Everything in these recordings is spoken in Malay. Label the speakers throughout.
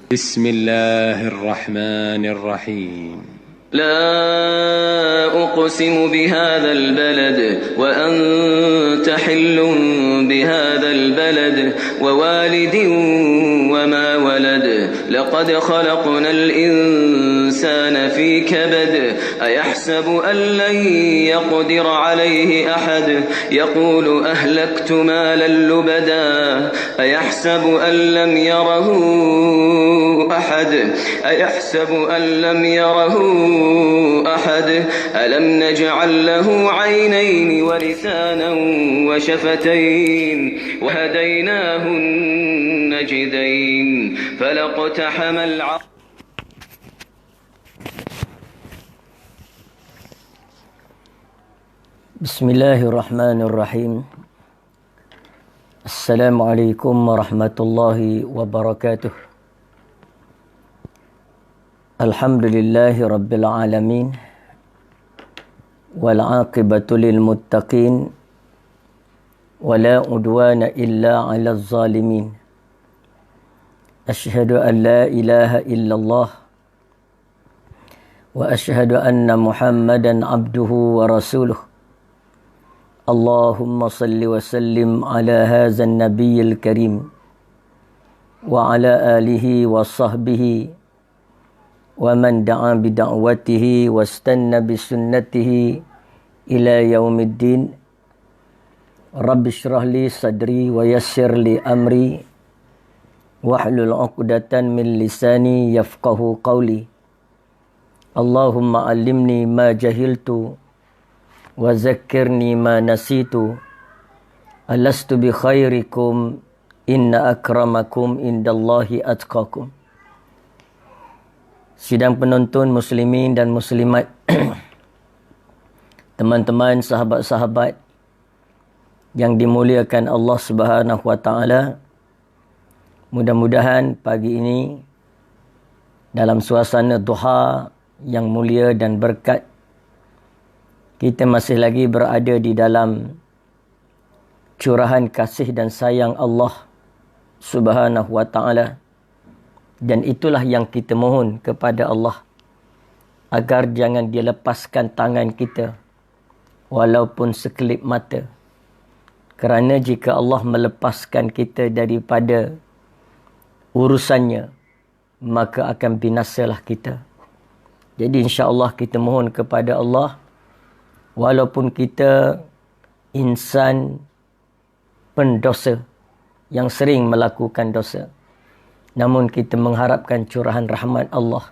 Speaker 1: بسم الله الرحمن الرحيم.
Speaker 2: لا أقسم بهذا البلد وأنت حل بهذا البلد ووالد وما ولد لقد خلقنا الإنسان في كبد أيحسب أن لن يقدر عليه أحد يقول أهلكت مالا لبدا أيحسب أن لم يره أحد ألم نجعل له عينين ولسانا وشفتين وهديناه النجدين فلاقتحم العقبة.
Speaker 3: بسم الله الرحمن الرحيم. السلام عليكم ورحمة الله وبركاته. الحمد لله رب العالمين والعاقبة للمتقين ولا عدوان إلا على الظالمين. أشهد أن لا إله إلا الله وأشهد أن محمدا عبده ورسوله. اللهم صل وسلم على هذا النبي الكريم وعلى آله وصحبه ومن دعا بدعوته واستنى بسنته إلى يوم الدين. رب اشرح لي صدري ويسر لي أمري واحلل عقدة من لساني يفقه قولي. اللهم علمني ما جهلت وذكرني ما نسيت. ألست بخيركم إن أكرمكم عند الله أتقاكم. Sidang penonton muslimin dan muslimat, teman-teman, sahabat-sahabat yang dimuliakan Allah Subhanahu wa taala. Mudah-mudahan pagi ini dalam suasana duha yang mulia dan berkat, kita masih lagi berada di dalam curahan kasih dan sayang Allah Subhanahu wa taala. Dan itulah yang kita mohon kepada Allah, agar jangan dia lepaskan tangan kita walaupun sekelip mata. Kerana jika Allah melepaskan kita daripada urusannya, maka akan binasalah kita. Jadi insya-Allah kita mohon kepada Allah, walaupun kita insan pendosa yang sering melakukan dosa, namun kita mengharapkan curahan rahmat Allah.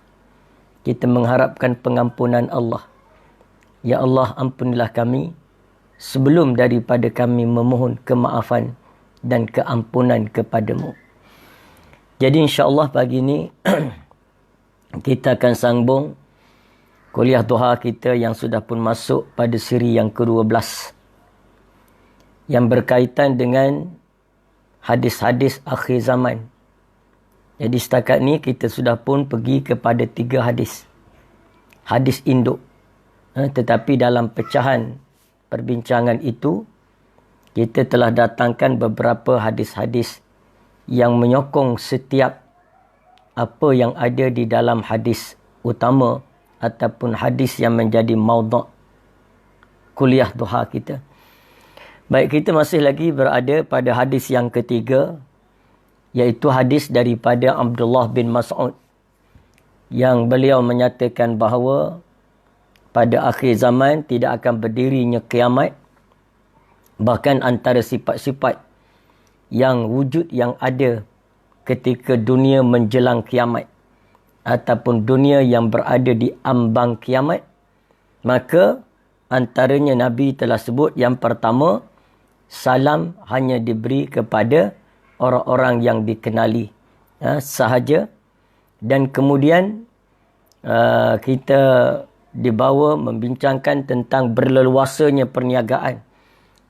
Speaker 3: Kita mengharapkan pengampunan Allah. Ya Allah, ampunilah kami sebelum daripada kami memohon kemaafan dan keampunan kepadamu. Jadi insya-Allah pagi ini kita akan sambung kuliah duha kita yang sudah pun masuk pada siri yang ke-12, yang berkaitan dengan hadis-hadis akhir zaman. Jadi setakat ni kita sudah pun pergi kepada 3 hadis. Hadis induk. Tetapi dalam pecahan perbincangan itu, kita telah datangkan beberapa hadis-hadis yang menyokong setiap apa yang ada di dalam hadis utama ataupun hadis yang menjadi maudhu' kuliah duha kita. Baik, kita masih lagi berada pada hadis yang ketiga, iaitu hadis daripada Abdullah bin Mas'ud, yang beliau menyatakan bahawa pada akhir zaman tidak akan berdirinya kiamat. Bahkan antara sifat-sifat yang wujud yang ada ketika dunia menjelang kiamat ataupun dunia yang berada di ambang kiamat, maka antaranya Nabi telah sebut yang pertama, salam hanya diberi kepada orang-orang yang dikenali sahaja. Dan kemudian kita dibawa membincangkan tentang berleluasanya perniagaan,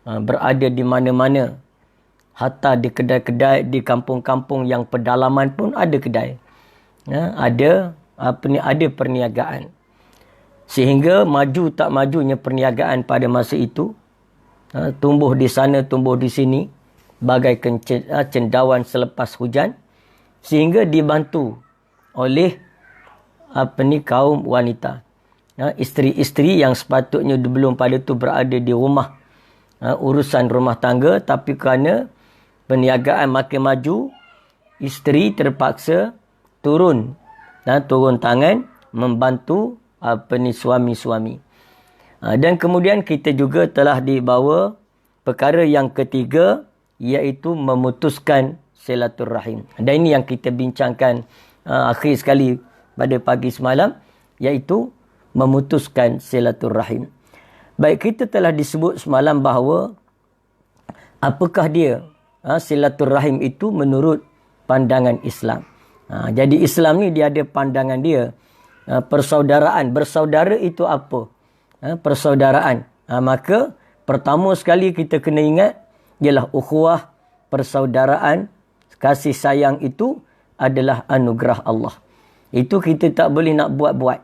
Speaker 3: berada di mana-mana, hatta di kedai-kedai di kampung-kampung yang pedalaman pun ada kedai, ada perniagaan. Sehingga maju tak majunya perniagaan pada masa itu, tumbuh di sana, tumbuh di sini, bagaikan cendawan selepas hujan, sehingga dibantu oleh kaum wanita. Isteri-isteri yang sepatutnya belum pada tu berada di rumah, urusan rumah tangga, tapi kerana perniagaan makin maju, isteri terpaksa turun tangan membantu suami-suami. Dan kemudian kita juga telah dibawa perkara yang ketiga, iaitu memutuskan silaturrahim. Dan ini yang kita bincangkan akhir sekali pada pagi semalam, iaitu memutuskan silaturrahim. Baik, kita telah disebut semalam bahawa apakah dia silaturrahim itu menurut pandangan Islam. Jadi Islam ni dia ada pandangan dia. Persaudaraan. Bersaudara itu apa? Persaudaraan. Maka pertama sekali kita kena ingat ialah ukhuwah, persaudaraan, kasih sayang itu adalah anugerah Allah. Itu kita tak boleh nak buat-buat.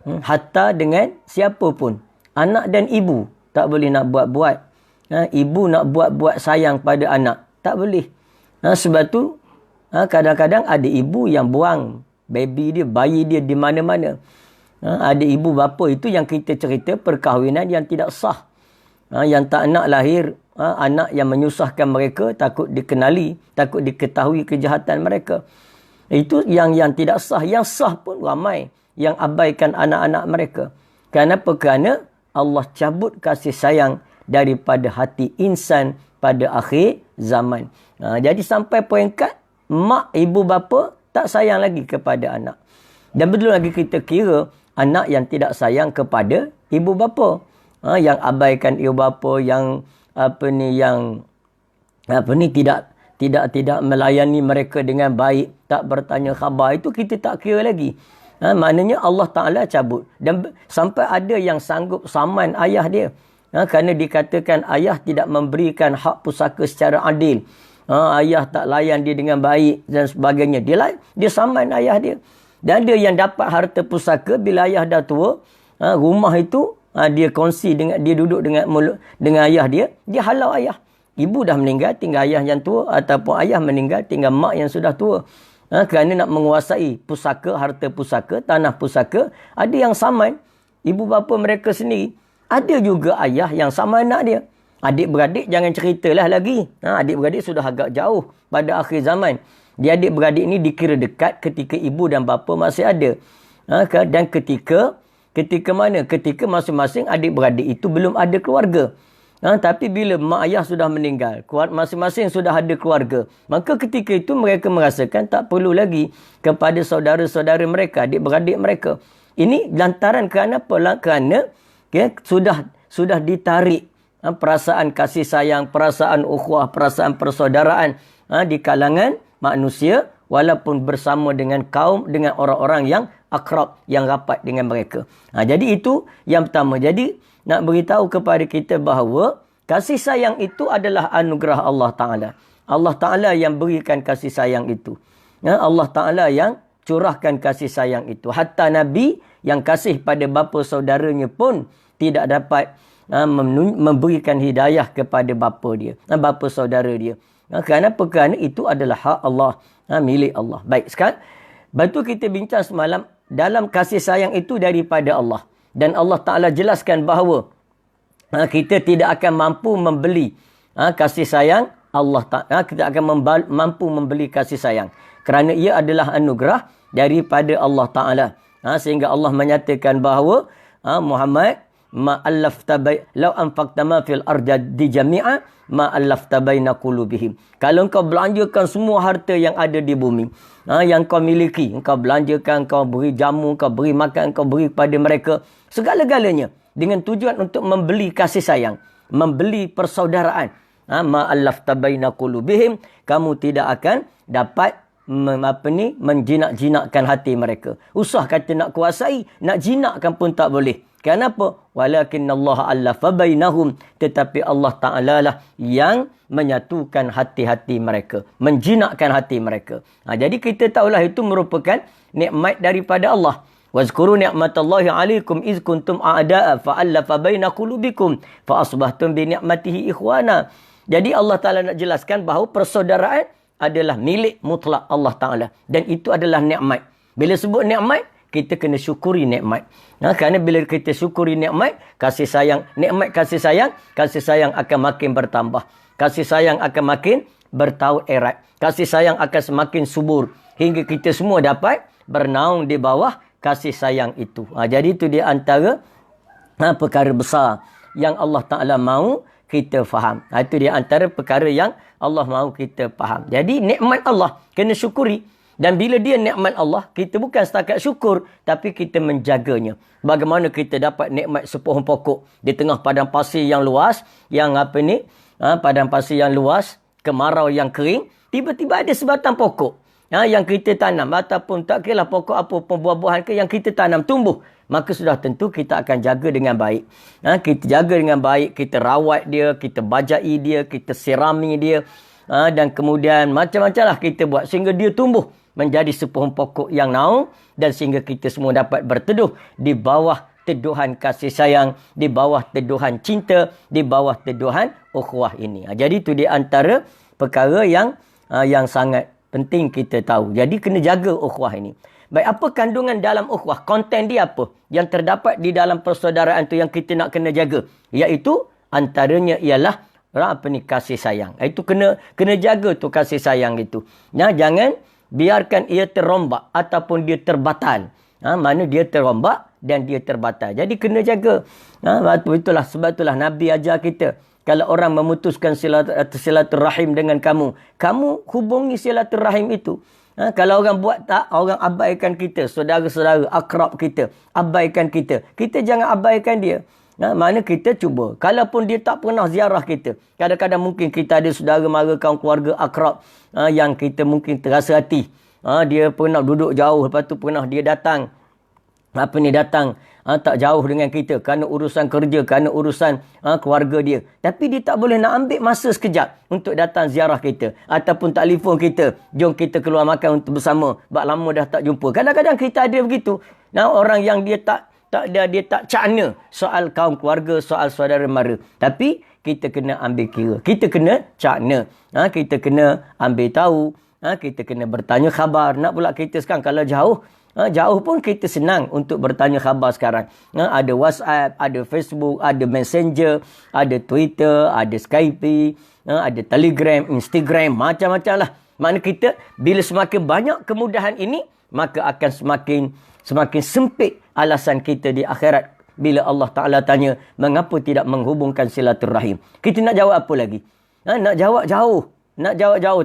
Speaker 3: Hatta dengan siapa pun. Anak dan ibu tak boleh nak buat-buat. Ibu nak buat-buat sayang pada anak. Tak boleh. Sebab tu kadang-kadang ada ibu yang buang baby dia, bayi dia di mana-mana. Ada ibu bapa itu yang kita cerita perkahwinan yang tidak sah. Yang tak nak lahir anak yang menyusahkan mereka, takut dikenali, takut diketahui kejahatan mereka. Itu yang tidak sah. Yang sah pun ramai yang abaikan anak-anak mereka. Kenapa? Kerana Allah cabut kasih sayang daripada hati insan pada akhir zaman. Jadi sampai peringkat mak, ibu bapa tak sayang lagi kepada anak. Dan belum lagi kita kira anak yang tidak sayang kepada ibu bapa. Yang abaikan ibu bapa, yang tidak melayani mereka dengan baik, tak bertanya khabar, itu kita tak kira lagi. Maknanya Allah Ta'ala cabut. Dan sampai ada yang sanggup saman ayah dia. Kerana dikatakan ayah tidak memberikan hak pusaka secara adil. Ayah tak layan dia dengan baik dan sebagainya. Dia saman ayah dia. Dan ada yang dapat harta pusaka bila ayah dah tua. Rumah itu dia kongsi dengan, dia duduk dengan ayah dia. Dia halau ayah. Ibu dah meninggal, tinggal ayah yang tua. Ataupun ayah meninggal, tinggal mak yang sudah tua. Kerana nak menguasai pusaka, harta pusaka, tanah pusaka. Ada yang saman ibu bapa mereka sendiri. Ada juga ayah yang saman anak dia. Adik-beradik jangan ceritalah lagi. Adik-beradik sudah agak jauh pada akhir zaman. Dia adik-beradik ni dikira dekat ketika ibu dan bapa masih ada. Dan ketika mana? Ketika masing-masing adik-beradik itu belum ada keluarga. Tapi bila mak ayah sudah meninggal, masing-masing sudah ada keluarga, maka ketika itu mereka merasakan tak perlu lagi kepada saudara-saudara mereka, adik-beradik mereka. Ini lantaran kerana apa? Kerana sudah ditarik perasaan kasih sayang, perasaan ukhuwah, perasaan persaudaraan di kalangan manusia, walaupun bersama dengan kaum, dengan orang-orang yang akrab, yang rapat dengan mereka. Jadi itu yang pertama. Jadi nak beritahu kepada kita bahawa kasih sayang itu adalah anugerah Allah Ta'ala. Allah Ta'ala yang berikan kasih sayang itu. Allah Ta'ala yang curahkan kasih sayang itu. Hatta Nabi yang kasih pada bapa saudaranya pun tidak dapat memberikan hidayah kepada bapa dia, bapa saudara dia. Kenapa? Kerana itu adalah hak Allah, milik Allah. Baik, sekarang batu kita bincang semalam dalam kasih sayang itu daripada Allah. Dan Allah Ta'ala jelaskan bahawa kita tidak akan mampu membeli kasih sayang Allah Ta'ala. Kita akan mampu membeli kasih sayang. Kerana ia adalah anugerah daripada Allah Ta'ala. Sehingga Allah menyatakan bahawa Muhammad, ma'allafta law anfaqta ma fil ardi jami'a ma'allafta baina qulubihim. Kalau engkau belanjakan semua harta yang ada di bumi, yang kau miliki, engkau belanjakan, kau beri jamu, kau beri makan, kau beri kepada mereka, segala-galanya dengan tujuan untuk membeli kasih sayang, membeli persaudaraan, ma'allafta baina qulubihim, kamu tidak akan dapat menjinak-jinakkan hati mereka. Usah kata nak kuasai, nak jinakkan pun tak boleh. Kenapa? Walakinnallaha allafa bainahum. Tetapi Allah Ta'ala lah yang menyatukan hati-hati mereka, menjinakkan hati mereka. Jadi kita tahulah itu merupakan nikmat daripada Allah. Wazkuru ni'matallahi alaikum iz kuntum a'da'a fa'allafa baina qulubikum fa asbahtum bi ni'matihi ikhwana. Jadi Allah Ta'ala nak jelaskan bahawa persaudaraan adalah milik mutlak Allah Ta'ala. Dan itu adalah nikmat. Bila sebut nikmat, kita kena syukuri nikmat. Kerana bila kita syukuri nikmat, kasih sayang akan makin bertambah. Kasih sayang akan makin bertaut erat. Kasih sayang akan semakin subur. Hingga kita semua dapat bernaung di bawah kasih sayang itu. Jadi itu di antara perkara besar yang Allah Ta'ala mahu kita faham. Itu di antara perkara yang Allah mahu kita faham. Jadi nikmat Allah kena syukuri. Dan bila dia nikmat Allah, kita bukan setakat syukur, tapi kita menjaganya. Bagaimana kita dapat nikmat sepohon pokok di tengah padang pasir yang luas, padang pasir yang luas, kemarau yang kering, tiba-tiba ada sebatang pokok yang kita tanam, ataupun tak kira pokok apa pun, buah-buahan ke yang kita tanam tumbuh, maka sudah tentu kita akan jaga dengan baik. Kita jaga dengan baik, kita rawat dia, kita bajai dia, kita sirami dia, dan kemudian macam-macam lah kita buat sehingga dia tumbuh menjadi sepohon pokok yang naung, dan sehingga kita semua dapat berteduh di bawah teduhan kasih sayang, di bawah teduhan cinta, di bawah teduhan ukhuwah ini. Jadi itu di antara perkara yang sangat penting kita tahu. Jadi kena jaga ukhuwah ini. Baik, apa kandungan dalam ukhuwah? Konten dia apa? Yang terdapat di dalam persaudaraan itu yang kita nak kena jaga. Iaitu antaranya ialah kasih sayang. Itu kena jaga tu kasih sayang itu. Jangan biarkan ia terombak ataupun dia terbatal. Mana dia terombak dan dia terbatal. Jadi kena jaga. Sebab itulah Nabi ajar kita. Kalau orang memutuskan silaturahim dengan kamu hubungi silaturahim itu. Kalau orang buat tak, orang abaikan kita, saudara-saudara, akrab kita, abaikan kita. Kita jangan abaikan dia. Mana kita cuba. Kalaupun dia tak pernah ziarah kita. Kadang-kadang mungkin kita ada saudara mara, kaum keluarga, akrab yang kita mungkin terasa hati. Dia pernah duduk jauh. Lepas tu pernah dia datang. Tak jauh dengan kita. Kerana urusan kerja, kerana urusan keluarga dia. Tapi dia tak boleh nak ambil masa sekejap untuk datang ziarah kita. Ataupun telefon kita. Jom kita keluar makan untuk bersama. Sebab lama dah tak jumpa. Kadang-kadang kita ada begitu. Orang yang dia tak cakna soal kaum keluarga, soal saudara mara. Tapi kita kena ambil kira. Kita kena cakna. Kita kena ambil tahu. Kita kena bertanya khabar. Nak pula kita sekarang kalau jauh pun kita senang untuk bertanya khabar sekarang. Ada WhatsApp, ada Facebook, ada Messenger, ada Twitter, ada Skype, ada Telegram, Instagram, macam-macam lah. Mana kita bila semakin banyak kemudahan ini, maka akan semakin sempit alasan kita di akhirat. Bila Allah Ta'ala tanya, mengapa tidak menghubungkan silaturahim? Kita nak jawab apa lagi? Nak jawab jauh.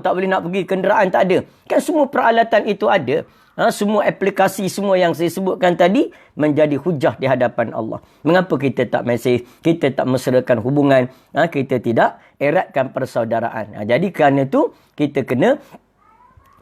Speaker 3: Tak boleh nak pergi, kenderaan tak ada. Kan semua peralatan itu ada. Semua aplikasi, semua yang saya sebutkan tadi, menjadi hujah di hadapan Allah. Mengapa kita tak mesej, kita tak mesrakan hubungan, kita tidak eratkan persaudaraan. Jadi kerana itu, kita kena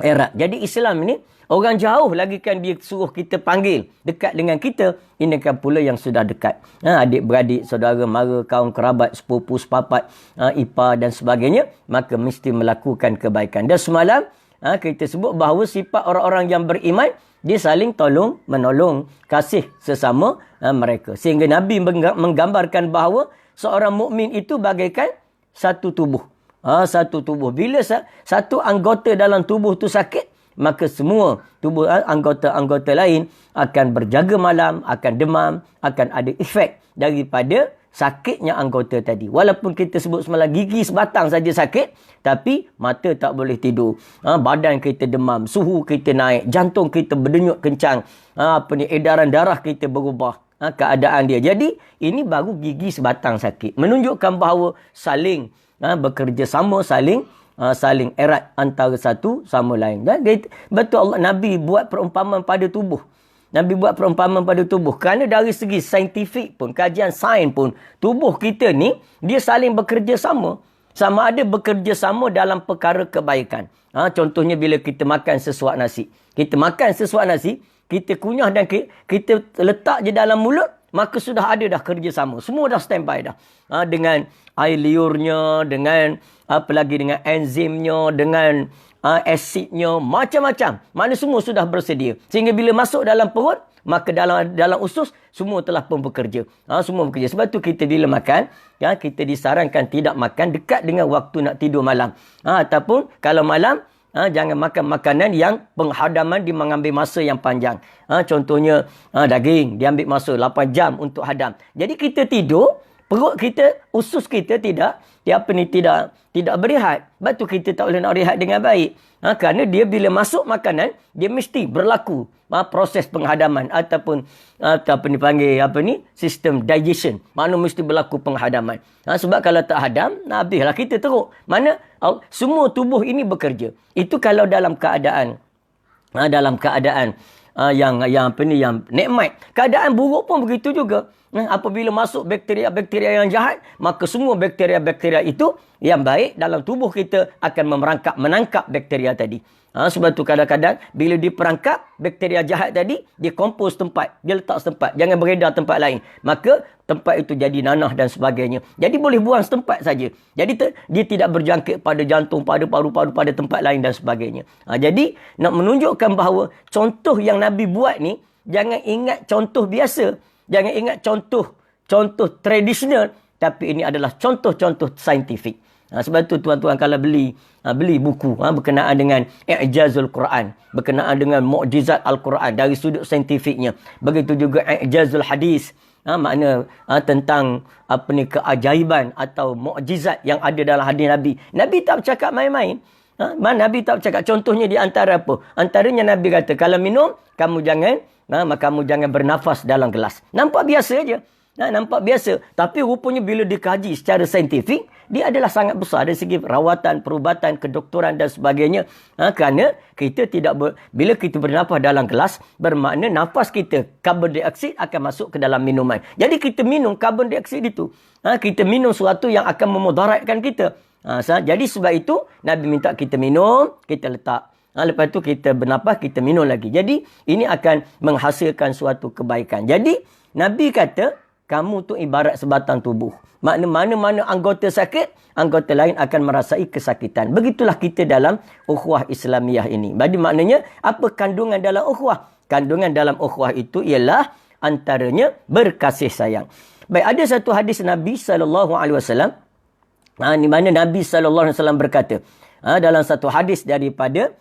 Speaker 3: erat. Jadi Islam ini, orang jauh lagi kan dia suruh kita panggil dekat dengan kita. Ini kan pula yang sudah dekat. Adik-beradik, saudara mara, kaum kerabat, sepupu, sepapat, ipar dan sebagainya. Maka mesti melakukan kebaikan. Dan semalam kita sebut bahawa sifat orang-orang yang beriman, dia saling tolong menolong, kasih sesama mereka. Sehingga Nabi menggambarkan bahawa seorang mukmin itu bagaikan satu tubuh. Satu tubuh. Bila satu anggota dalam tubuh tu sakit, maka semua tubuh anggota-anggota lain akan berjaga malam, akan demam, akan ada efek daripada sakitnya anggota tadi. Walaupun kita sebut semalam gigi sebatang saja sakit, tapi mata tak boleh tidur. Badan kita demam, suhu kita naik, jantung kita berdenyut kencang. Edaran darah kita berubah. Keadaan dia. Jadi, ini baru gigi sebatang sakit. Menunjukkan bahawa saling bekerjasama, saling erat antara satu sama lain. Dan betul Allah, Nabi buat perumpamaan pada tubuh. Kerana dari segi saintifik pun, kajian sains pun, tubuh kita ni, dia saling bekerja sama. Sama ada bekerja sama dalam perkara kebaikan. Contohnya bila kita makan sesuap nasi. Kita kunyah dan kita letak je dalam mulut, maka sudah ada dah kerjasama. Semua dah standby dah. Dengan air liurnya, dengan dengan enzimnya, dengan asidnya, macam-macam. Mana semua sudah bersedia. Sehingga bila masuk dalam perut, maka dalam usus, semua telah pun bekerja. Semua bekerja. Sebab tu kita bila makan, kita disarankan tidak makan dekat dengan waktu nak tidur malam. Ataupun kalau malam, Jangan makan makanan yang penghadaman dia mengambil masa yang panjang. Contohnya daging, dia ambil masa 8 jam untuk hadam. Jadi kita tidur, perut kita, usus kita tidak berehat. Sebab tu kita tak boleh nak rehat dengan baik. Kerana dia bila masuk makanan, dia mesti berlaku proses penghadaman ataupun dipanggil sistem digestion. Mana mesti berlaku penghadaman. Sebab kalau tak hadam, habislah kita teruk. Mana semua tubuh ini bekerja. Itu kalau dalam keadaan yang nikmat. Keadaan buruk pun begitu juga. Apabila masuk bakteria-bakteria yang jahat, maka semua bakteria-bakteria itu yang baik dalam tubuh kita akan menangkap bakteria tadi. Sebab tu kadang-kadang bila diperangkap bakteria jahat tadi, dia kompos tempat, dia letak setempat, jangan beredar tempat lain. Maka tempat itu jadi nanah dan sebagainya. Jadi boleh buang setempat saja. Jadi dia tidak berjangkit pada jantung, pada paru-paru, pada tempat lain dan sebagainya. Jadi nak menunjukkan bahawa contoh yang Nabi buat ni, jangan ingat contoh biasa. Jangan ingat contoh tradisional, tapi ini adalah contoh-contoh saintifik. Sebab tu tuan-tuan kalau beli buku berkenaan dengan i'jazul Quran, berkenaan dengan mukjizat Al-Quran dari sudut saintifiknya. Begitu juga i'jazul hadis, makna tentang keajaiban atau mukjizat yang ada dalam hadis Nabi. Nabi tak bercakap main-main. Nabi tak bercakap. Contohnya di antara apa? Antaranya Nabi kata, kalau minum, kamu jangan bernafas dalam gelas. Nampak biasa aja. Nampak biasa. Tapi rupanya bila dikaji secara saintifik, dia adalah sangat besar dari segi rawatan, perubatan, kedoktoran dan sebagainya. Kerana kita bila kita bernafas dalam gelas, bermakna nafas kita, karbon dioksida akan masuk ke dalam minuman. Jadi kita minum karbon dioksida itu. Kita minum sesuatu yang akan memudaratkan kita. Jadi sebab itu, Nabi minta kita minum, kita letak. Lepas tu kita bernafas, kita minum lagi. Jadi ini akan menghasilkan suatu kebaikan. Jadi Nabi kata, kamu tu ibarat sebatang tubuh. Mana-mana anggota sakit, anggota lain akan merasai kesakitan. Begitulah kita dalam ukhuwah Islamiyah ini. Jadi maknanya, apa kandungan dalam ukhuwah? Kandungan dalam ukhuwah itu ialah antaranya berkasih sayang. Baik, ada satu hadis Nabi SAW, di mana Nabi SAW berkata, dalam satu hadis daripada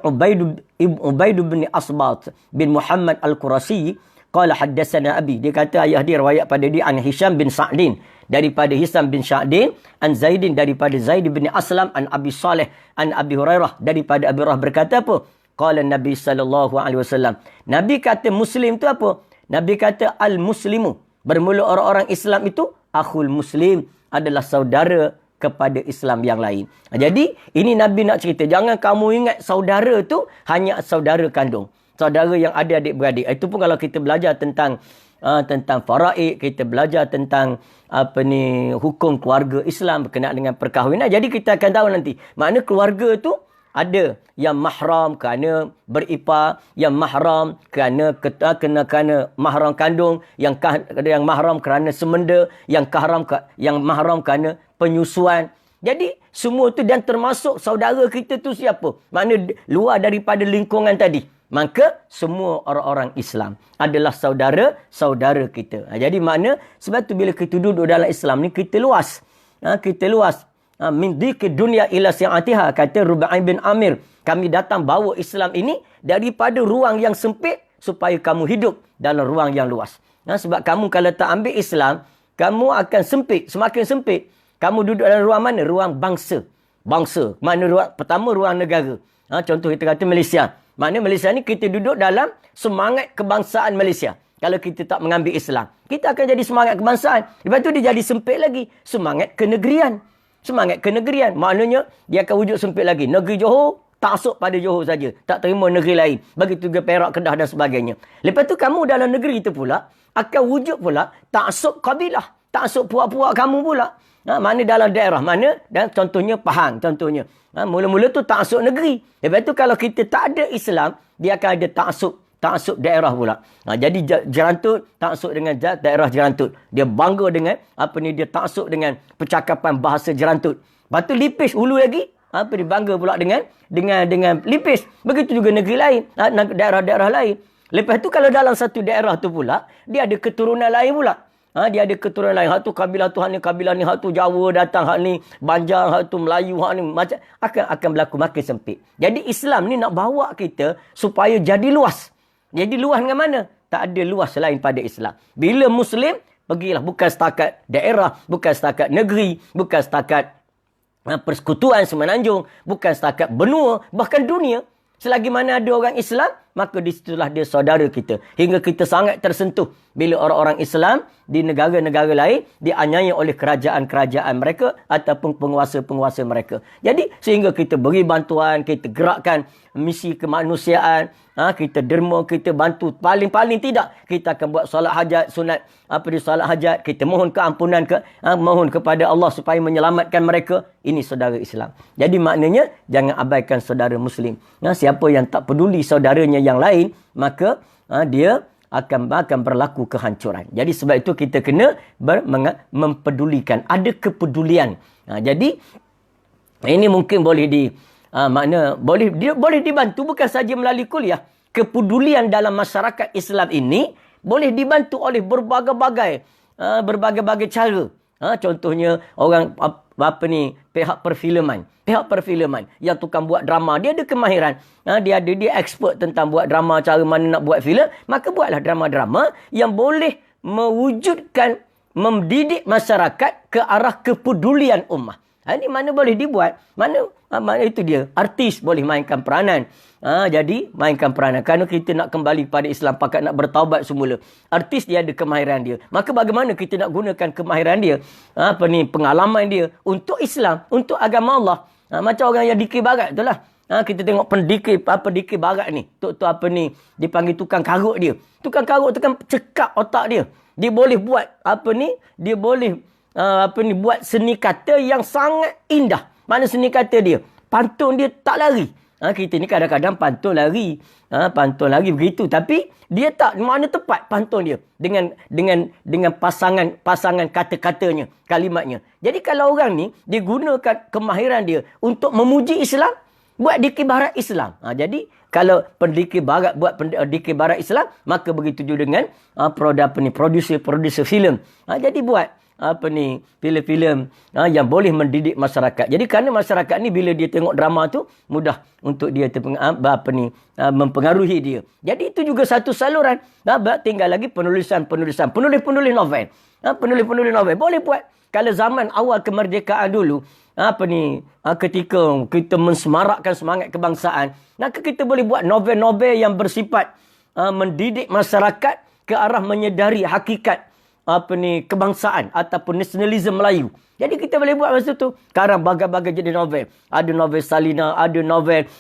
Speaker 3: Ubaid bin Asbat bin Muhammad Al-Qurasi, qala haddatsana abi, dia kata ayah dia riwayat pada dia an Hisham bin Sa'din, daripada Hisham bin Sa'din, an Zaidin, daripada Zaid bin Aslam, an Abi Saleh, an Abi Hurairah, daripada Abi Hurairah berkata apa? Qala Nabi sallallahu alaihi wasallam, Nabi kata Muslim tu apa? Nabi kata al-muslimu, bermula orang-orang Islam itu, akhul muslim, adalah saudara kepada Islam yang lain. Jadi, ini Nabi nak cerita. Jangan kamu ingat saudara tu hanya saudara kandung. Saudara yang ada adik-beradik. Itu pun kalau kita belajar tentang faraid, kita belajar tentang hukum keluarga Islam berkenaan dengan perkahwinan. Jadi, kita akan tahu nanti. Makna keluarga tu ada yang mahram kerana beripar, yang mahram kerana mahram kandung, yang mahram kerana semenda, yang mahram kerana penyusuan. Jadi semua tu, dan termasuk saudara kita tu siapa? Makna luar daripada lingkungan tadi. Maka semua orang-orang Islam adalah saudara-saudara kita. Jadi makna sebab tu bila kita duduk dalam Islam ni, kita luas. Kita luas. Min dhiki dunya ila si'atiha, kata Rubai bin Amir. Kami datang bawa Islam ini daripada ruang yang sempit supaya kamu hidup dalam ruang yang luas. Sebab kamu kalau tak ambil Islam, kamu akan sempit, semakin sempit. Kamu duduk dalam ruang mana? Ruang bangsa. Bangsa. Mana pertama ruang negara. Contoh kita kata Malaysia. Makna Malaysia ni kita duduk dalam semangat kebangsaan Malaysia. Kalau kita tak mengambil Islam, kita akan jadi semangat kebangsaan. Lepas tu dia jadi sempit lagi. Semangat kenegerian. Semangat kenegerian. Maknanya dia akan wujud sempit lagi. Negeri Johor, taksub pada Johor saja. Tak terima negeri lain. Begitu juga Perak, Kedah dan sebagainya. Lepas tu kamu dalam negeri itu pula akan wujud pula taksub kabilah. Taksub puak-puak kamu pula. Mana dalam daerah mana, dan contohnya Pahang contohnya. Mula-mula tu taksub negeri. Lepas tu kalau kita tak ada Islam, dia akan ada taksub daerah pula. Jadi Jerantut taksub dengan daerah Jerantut. Dia bangga dengan dia taksub dengan percakapan bahasa Jerantut. Lepas tu Lipis hulu lagi, dia bangga pula dengan Lipis. Begitu juga negeri lain, daerah-daerah lain. Lepas tu kalau dalam satu daerah tu pula, dia ada keturunan lain pula. Dia ada keturunan lain. Hak tu kabilah tu, hak ni kabilah ni, hak tu Jawa datang, hak ni Banjar, hak tu Melayu, hak ni macam akan berlaku makin sempit. Jadi Islam ni nak bawa kita supaya jadi luas. Jadi luas dengan mana? Tak ada luas selain pada Islam. Bila Muslim, pergilah. Bukan setakat daerah, bukan setakat negeri, bukan setakat persekutuan semenanjung, bukan setakat benua, bahkan dunia. Selagi mana ada orang Islam, maka di situlah dia saudara kita. Hingga kita sangat tersentuh bila orang-orang Islam di negara-negara lain dianiaya oleh kerajaan-kerajaan mereka ataupun penguasa-penguasa mereka. Jadi sehingga kita beri bantuan, kita gerakkan misi kemanusiaan, kita derma, kita bantu. Paling-paling tidak, kita akan buat solat hajat, sunat solat hajat, kita mohon keampunan, mohon kepada Allah supaya menyelamatkan mereka. Ini saudara Islam. Jadi maknanya jangan abaikan saudara Muslim. Siapa yang tak peduli saudaranya yang lain, maka dia akan berlaku kehancuran. Jadi sebab itu kita kena mempedulikan. Ada kepedulian. Jadi ini mungkin boleh boleh dibantu bukan saja melalui kuliah. Kepedulian dalam masyarakat Islam ini boleh dibantu oleh berbagai-bagai cara. Contohnya orang pihak perfilman. Pihak perfilman yang tukang buat drama, dia ada kemahiran. Dia expert tentang buat drama, cara mana nak buat filem. Maka buatlah drama-drama yang boleh mewujudkan, mendidik masyarakat ke arah kepedulian ummah. Ini mana boleh dibuat. Mana itu dia. Artis boleh mainkan peranan. Jadi mainkan peranan. Kerana kita nak kembali kepada Islam, pakat nak bertaubat semula. Artis dia ada kemahiran dia. Maka bagaimana kita nak gunakan kemahiran dia, pengalaman dia untuk Islam, untuk agama Allah. Macam orang yang dikir barat tu lah. Kita tengok pendikir barat ni. Tok dipanggil tukang karut dia. Tukang karut tu kan cekap otak dia. Dia boleh buat dia boleh buat seni kata yang sangat indah. Mana seni kata dia? Pantun dia tak lari. Kita ni kadang-kadang pantun lari. Pantun lari begitu. Tapi dia tak, mana tepat pantun dia. Dengan pasangan kata-katanya, kalimatnya. Jadi kalau orang ni, dia gunakan kemahiran dia untuk memuji Islam, buat dikir barat Islam. Jadi kalau pendikir barat buat dikir barat Islam, maka begitu juga dengan producer filem. Jadi buat filem-filem yang boleh mendidik masyarakat. Jadi kerana masyarakat ni bila dia tengok drama tu, mudah untuk dia mempengaruhi dia. Jadi itu juga satu saluran. Tinggal lagi penulis novel. Penulis novel boleh buat. Kalau zaman awal kemerdekaan dulu, ketika kita mensemarakkan semangat kebangsaan, maka kita boleh buat novel-novel yang bersifat mendidik masyarakat ke arah menyedari hakikat kebangsaan ataupun nasionalisme Melayu. Jadi kita boleh buat masa tu. Sekarang bagai-bagai jadi novel. Ada novel Salina, ada novel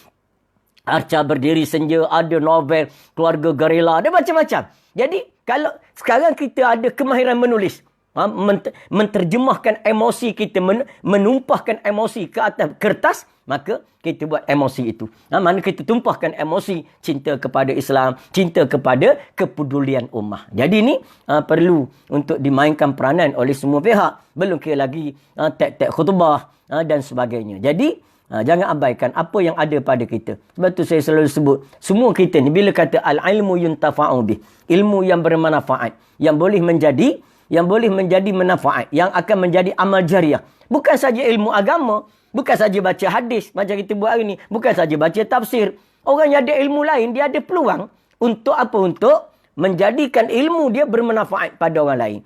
Speaker 3: Arca Berdiri Senja, ada novel Keluarga Garela, ada macam-macam. Jadi kalau sekarang kita ada kemahiran menulis, menterjemahkan emosi kita, menumpahkan emosi ke atas kertas, maka kita buat emosi itu. Mana kita tumpahkan emosi cinta kepada Islam, cinta kepada kepedulian ummah. Jadi ini perlu untuk dimainkan peranan oleh semua pihak. Belum kira lagi teks-teks khutbah dan sebagainya. Jadi jangan abaikan apa yang ada pada kita. Sebab tu saya selalu sebut, semua kita ni bila kata al-ilmu yuntafa'u bih, ilmu yang bermanfaat, yang boleh menjadi manfaat, yang akan menjadi amal jariah. Bukan saja ilmu agama, bukan saja baca hadis macam kita buat hari ni, bukan saja baca tafsir. Orang yang ada ilmu lain, dia ada peluang untuk apa? Untuk menjadikan ilmu dia bermanfaat pada orang lain.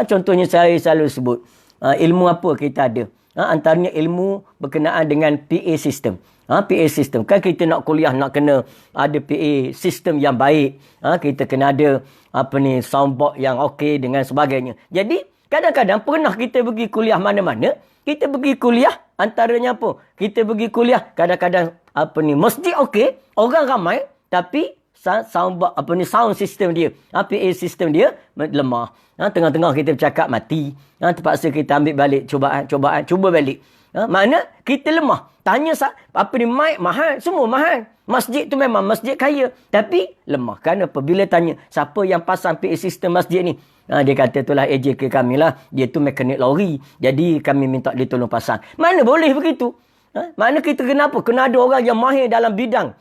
Speaker 3: Contohnya saya selalu sebut, ilmu apa kita ada? Antaranya ilmu berkenaan dengan PA system. PA system. Kan kita nak kuliah, nak kena ada PA system yang baik. Kita kena ada soundboard yang okey dengan sebagainya. Jadi, kadang-kadang pernah kita pergi kuliah mana-mana, kita pergi kuliah, antaranya apa? Kita pergi kuliah, kadang-kadang masjid okey, orang ramai, tapi sound system dia, PA system dia lemah. Tengah-tengah kita bercakap mati. Terpaksa kita ambil balik cuba balik. Mana kita lemah. Tanya mic mahal, semua mahal. Masjid tu memang masjid kaya, tapi lemah. Kan apabila tanya siapa yang pasang PA system masjid ni? Dia kata itulah AJK kami lah. Dia tu mekanik lori. Jadi kami minta dia tolong pasang. Mana boleh begitu? Mana kita kenapa? Kena ada orang yang mahir dalam bidang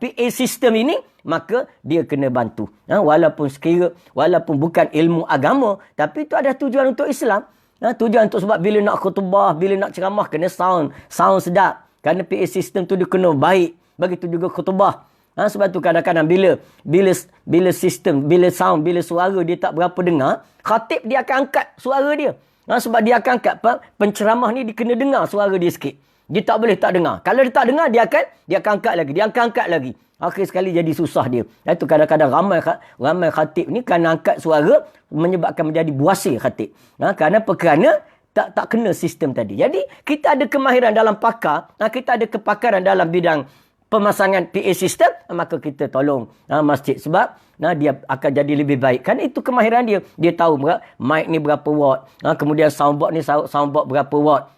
Speaker 3: PA system ini, maka dia kena bantu. Walaupun bukan ilmu agama, tapi itu ada tujuan untuk Islam. Tujuan untuk sebab bila nak khutbah, bila nak ceramah, kena sound sedap. Kerana PA system tu dia kena baik. Begitu juga khutbah. Sebab tu kadang-kadang bila sound, bila suara dia tak berapa dengar, khatib dia akan angkat suara dia. Sebab dia akan angkat penceramah ni dia kena dengar suara dia sikit. Dia tak boleh tak dengar. Kalau dia tak dengar, dia akan angkat lagi. Dia akan angkat lagi. Akhir sekali jadi susah dia. Itu kadang-kadang ramai khatib ni kerana angkat suara menyebabkan menjadi buasir khatib. Kerana tak kena sistem tadi. Jadi kita ada kemahiran dalam pakar, kita ada kepakaran dalam bidang pemasangan PA system, maka kita tolong masjid sebab dia akan jadi lebih baik. Kan itu kemahiran dia. Dia tahu mic ni berapa watt, kemudian soundboard ni soundboard berapa watt,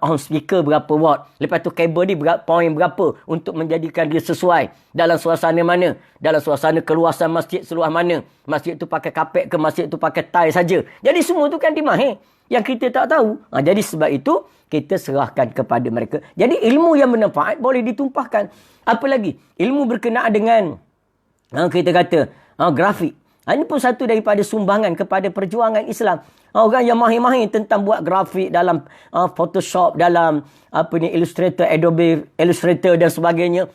Speaker 3: on speaker berapa watt, lepas tu kabel ni point berapa untuk menjadikan dia sesuai dalam suasana mana, dalam suasana keluasan masjid seluas mana, masjid tu pakai kapet ke masjid tu pakai tile saja. Jadi semua tu kan dimahir yang kita tak tahu. Jadi sebab itu kita serahkan kepada mereka. Jadi ilmu yang bermanfaat boleh ditumpahkan. Apa lagi? Ilmu berkenaan dengan kita kata grafik. Ini pun satu daripada sumbangan kepada perjuangan Islam. Orang yang mahir-mahir tentang buat grafik dalam Photoshop, dalam Illustrator, Adobe Illustrator dan sebagainya,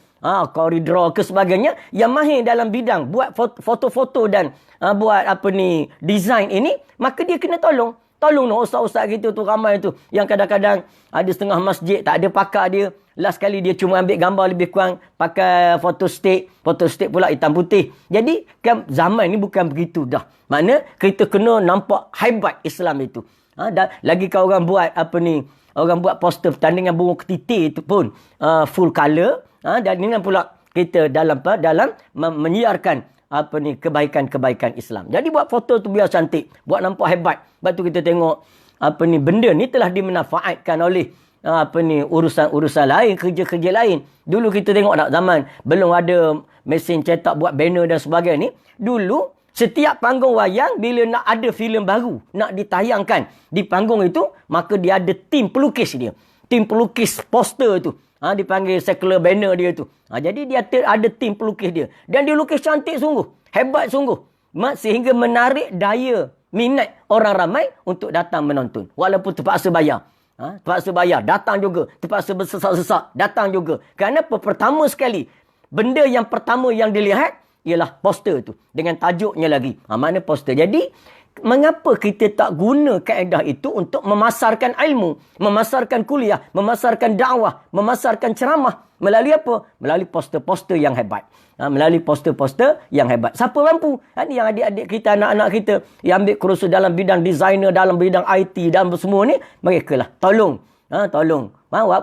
Speaker 3: Corel ke sebagainya, yang mahir dalam bidang buat foto-foto dan buat design ini, maka dia kena tolong. Tolong ustaz-ustaz kita tu ramai tu yang kadang-kadang ada setengah masjid tak ada pakar dia. Last kali dia cuma ambil gambar lebih kurang pakai photostat pula hitam putih. Jadi kan zaman ni bukan begitu dah. Mana kita kena nampak hebat Islam itu. Dan lagi kalau orang buat orang buat poster pertandingan burung ketitir itu pun full color. Dan ini pula kita dalam menyiarkan kebaikan-kebaikan Islam. Jadi buat foto tu biar cantik, buat nampak hebat. Sebab tu kita tengok benda ni telah dimanfaatkan oleh urusan-urusan lain, kerja-kerja lain. Dulu kita tengok tak zaman belum ada mesin cetak buat banner dan sebagainya ni. Dulu setiap panggung wayang bila nak ada filem baru nak ditayangkan di panggung itu, maka dia ada tim pelukis dia. Tim pelukis poster tu. Dipanggil secular banner dia tu. Jadi dia ada tim pelukis dia. Dan dia lukis cantik sungguh. Hebat sungguh. Sehingga menarik daya minat orang ramai untuk datang menonton. Walaupun terpaksa bayar. Terpaksa bayar. Datang juga. Terpaksa bersesak-sesak. Datang juga. Kerana pertama sekali, benda yang pertama yang dilihat ialah poster tu. Dengan tajuknya lagi. Mana poster. Jadi, mengapa kita tak guna kaedah itu untuk memasarkan ilmu, memasarkan kuliah, memasarkan dakwah, memasarkan ceramah melalui apa? Melalui poster-poster yang hebat. Melalui poster-poster yang hebat. Siapa mampu? Ini yang adik-adik kita, anak-anak kita yang ambil kursus dalam bidang designer, dalam bidang IT, dalam semua ni, mereka lah. Tolong. Tolong.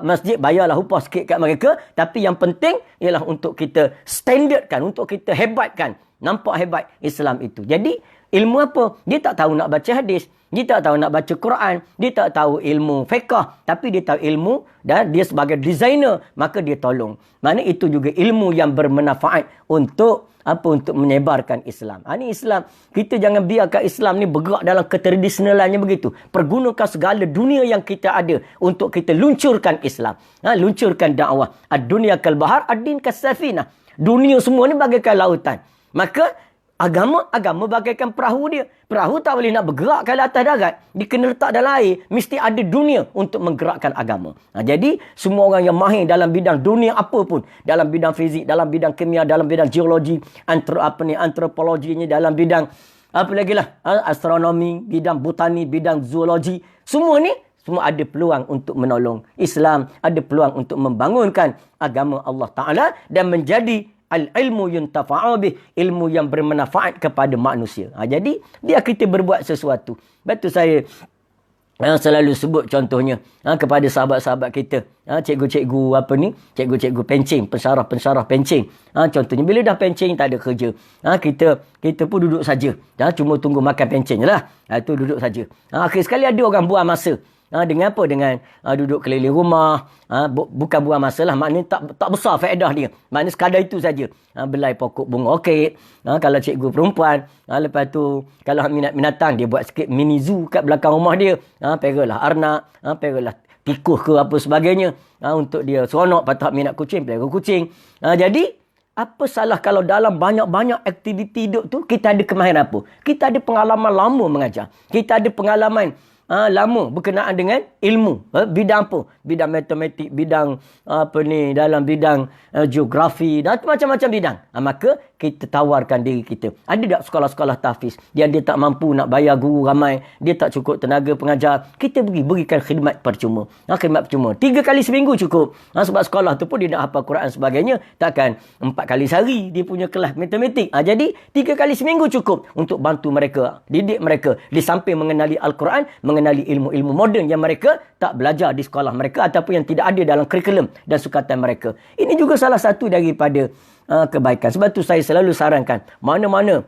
Speaker 3: Masjid bayarlah upah sikit kat mereka. Tapi yang penting ialah untuk kita standardkan, untuk kita hebatkan. Nampak hebat Islam itu. Jadi, ilmu apa? Dia tak tahu nak baca hadis. Dia tak tahu nak baca Quran. Dia tak tahu ilmu fiqh. Tapi dia tahu ilmu dan dia sebagai designer. Maka dia tolong. Mana itu juga ilmu yang bermanfaat untuk menyebarkan Islam. Ini Islam. Kita jangan biarkan Islam ni bergerak dalam ketradisionalannya begitu. Pergunakan segala dunia yang kita ada untuk kita luncurkan Islam. Luncurkan dakwah. Ad-dunia kal bahar, ad-din kas safinah. Dunia semua ni bagaikan lautan. Maka agama bagaikan perahu dia. Perahu tak boleh nak bergerak kalau atas darat. Dia kena letak dalam air. Mesti ada dunia untuk menggerakkan agama. Jadi, semua orang yang mahir dalam bidang dunia apa pun. Dalam bidang fizik, dalam bidang kimia, dalam bidang geologi, antropologinya, dalam bidang astronomi, bidang botani, bidang zoologi. Semua ada peluang untuk menolong Islam. Ada peluang untuk membangunkan agama Allah Ta'ala dan menjadi al-ilmu yuntafa'u bih, ilmu yang bermanfaat kepada manusia. Jadi, biar kita berbuat sesuatu. Betul saya selalu sebut contohnya kepada sahabat-sahabat kita. Cikgu-cikgu cikgu-cikgu pencing, pensyarah pencing. Contohnya, bila dah pencing tak ada kerja. Kita pun duduk saja. Cuma tunggu makan pencing je lah. Itu duduk saja. Akhir sekali ada orang buang masa. Dengan apa? Dengan duduk keliling rumah. Bukan buang masa lah. Maknanya tak besar faedah dia. Maknanya sekadar itu saja. Belai pokok bunga orkid. Kalau cikgu perempuan. Lepas tu, kalau minat binatang, dia buat sikit mini zoo kat belakang rumah dia. Peralah arnak. Peralah tikus ke apa sebagainya. Untuk dia seronok. Patut minat kucing, pelihara kucing. Jadi, Apa salah kalau dalam banyak-banyak aktiviti hidup tu kita ada kemahiran apa? Kita ada pengalaman lama mengajar. Kita ada pengalaman lama berkenaan dengan ilmu. Bidang apa? Bidang matematik, bidang dalam bidang geografi dan macam-macam bidang. Maka kita tawarkan diri kita. Ada tak sekolah-sekolah tahfiz yang dia tak mampu nak bayar guru ramai, dia tak cukup tenaga pengajar, kita berikan khidmat percuma. Khidmat percuma 3 kali seminggu cukup. Sebab sekolah tu pun dia nak hafal Quran sebagainya, takkan 4 kali sehari dia punya kelas matematik. Jadi 3 kali seminggu cukup untuk bantu mereka, didik mereka di samping mengenali Al-Quran, mengenali ilmu-ilmu moden yang mereka tak belajar di sekolah mereka ataupun yang tidak ada dalam kurikulum dan sukatan mereka. Ini juga salah satu daripada kebaikan. Sebab tu saya selalu sarankan, mana-mana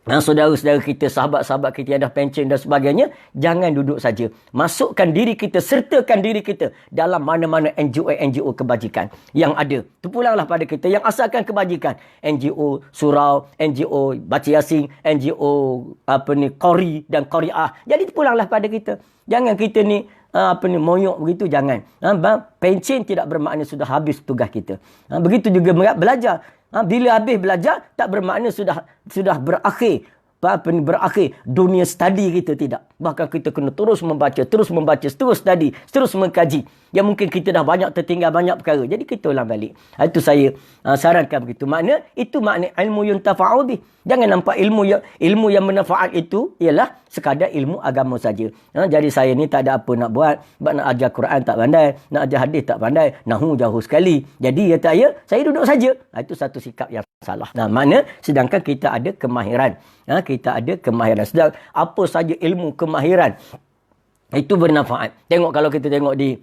Speaker 3: saudara-saudara kita, sahabat-sahabat kita yang dah pencen dan sebagainya, jangan duduk saja. Masukkan diri kita, sertakan diri kita dalam mana-mana NGO kebajikan yang ada. Terpulanglah pada kita yang asalkan kebajikan. NGO surau, NGO baca yasin, NGO qori dan qoriah. Jadi terpulanglah pada kita. Jangan kita ni moyok begitu, jangan. Pencen tidak bermakna sudah habis tugas kita. Begitu juga belajar. Bila habis belajar, tak bermakna sudah berakhir dunia study kita, tidak. Bahkan kita kena terus membaca, terus study, terus mengkaji. Yang mungkin kita dah banyak tertinggal banyak perkara. Jadi kita ulang balik. Itu saya sarankan begitu. Itu makna ilmu yuntafa'u bih. Jangan nampak ilmu yang bermanfaat itu ialah sekadar ilmu agama saja. Jadi saya ni tak ada apa nak buat. Sebab nak ajar Quran tak pandai, nak ajar hadis tak pandai, nahu jauh sekali. Jadi saya duduk saja. Itu satu sikap yang salah. Mana sedangkan kita ada kemahiran. Kita ada kemahiran. Sedang apa saja ilmu kemahiran itu bermanfaat. Tengok kalau kita tengok di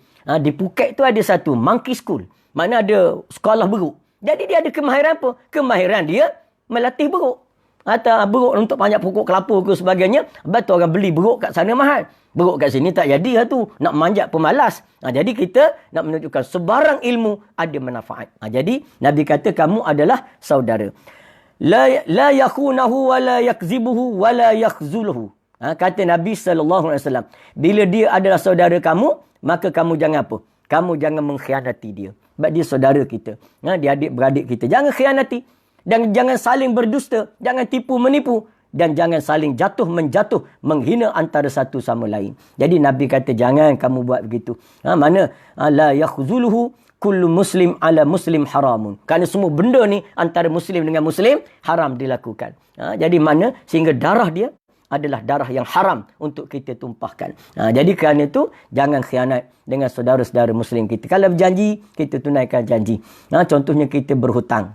Speaker 3: Phuket tu ada satu monkey school. Mana ada sekolah beruk. Jadi dia ada kemahiran apa? Kemahiran dia melatih beruk. Atau beruk untuk banyak pokok kelapa ke sebagainya. Betul orang beli beruk kat sana mahal. Beruk kat sini tak jadi lah tu. Nak manjat pemalas. Jadi kita nak menunjukkan sebarang ilmu ada manfaat. Jadi Nabi kata kamu adalah saudara. La yakhunahu wa la yakzibuhu wa la yakhzuluhu. Kata Nabi SAW. Bila dia adalah saudara kamu, maka kamu jangan apa? Kamu jangan mengkhianati dia. Sebab dia saudara kita. Dia adik-beradik kita. Jangan khianati. Dan jangan saling berdusta. Jangan tipu menipu. Dan jangan saling jatuh-menjatuh. Menghina antara satu sama lain. Jadi Nabi kata jangan kamu buat begitu. Mana? La yakhzuluhu kullu muslim ala muslim haramun. Kerana semua benda ni antara muslim dengan muslim haram dilakukan. Jadi mana? Sehingga darah dia adalah darah yang haram untuk kita tumpahkan. Jadi kerana itu, jangan khianat dengan saudara-saudara muslim kita. Kalau berjanji, kita tunaikan janji. Contohnya kita berhutang.